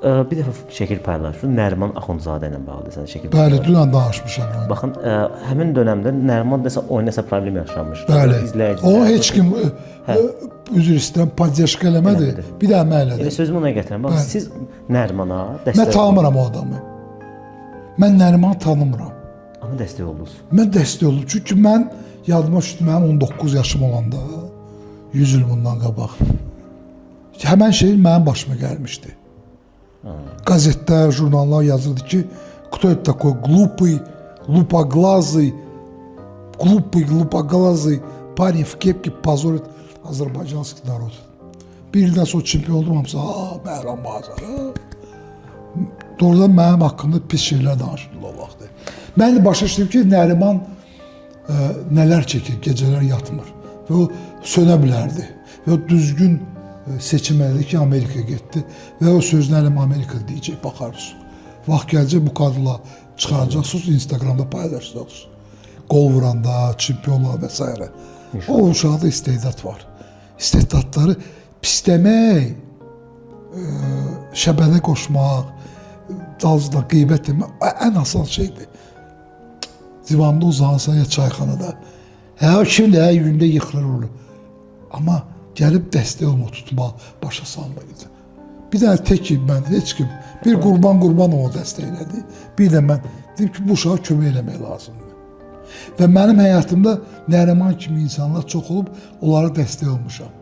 Bir dəfə şəkil paylaşdın, Nəriman Axundzadə ilə bağlı desən şəkil. Bəli, dünən danışmışam onu. Baxın, həmin dövrdə Nəriman desə oynasa problem yaşanmışdı. Bəli. İzləyicilər. O heç kim üzr istəyirəm, podyaşka eləmədi. Bir də əmək elədi. Elə sözümü ona gətirəm. Bax, siz Nərimana Mən dəstək tanımıram o adamı. Mən Nərimanı tanımıram. amma dəstək oldunuz. Mən dəstək olum. Çünki mən yadıma düşdü, mənim 19 yaşım olanda 100 il bundan qabaq. Həmən şey mənim başıma gəlmişdi. Gazetlər, jurnallar yazırdı ki, кто это такой глупый, лупоглазый, парень в кепке позорит азерbaycanский народ. Bir ildən sonra çempion oldum, hamısı, Bəhram Bazar. Doğrudan mənim haqqımda pis şeylər danışırdılar o vaxtı. Mən də başa düşdüm ki, Nəriman nələr çəkir, gecələr yatmır. Və o sönə bilərdi. Və o düzgün seçim elədi ki, Amerikaya getdi. Və o sözlərlə Amerika deyəcək, baxarız. Vaxt gələcək, bu kadrla çıxaracaqsınız, Instagramda paylaşacaqsınız. Qol vuranda, çempionlar və s. O uşaqda istedad var. İstedadları pisləmək, şəbələ qoşmaq, dalcıda qeybət etmək ən asan şeydir. Divanda uzanırsan ya çayxanada. Şimdi yündə yıxılır olur. Amma gəlib dəstək olmaq, tutmaq, başa salmaydı. Bir dənə tek mən, heç kim, bir qurban onu dəstəklədi. Bir də mən dedim ki, bu uşağa kömək eləmək lazımdır. Və mənim həyatımda Nəriman kimi insanlar çox olub, onlara dəstək olmuşam.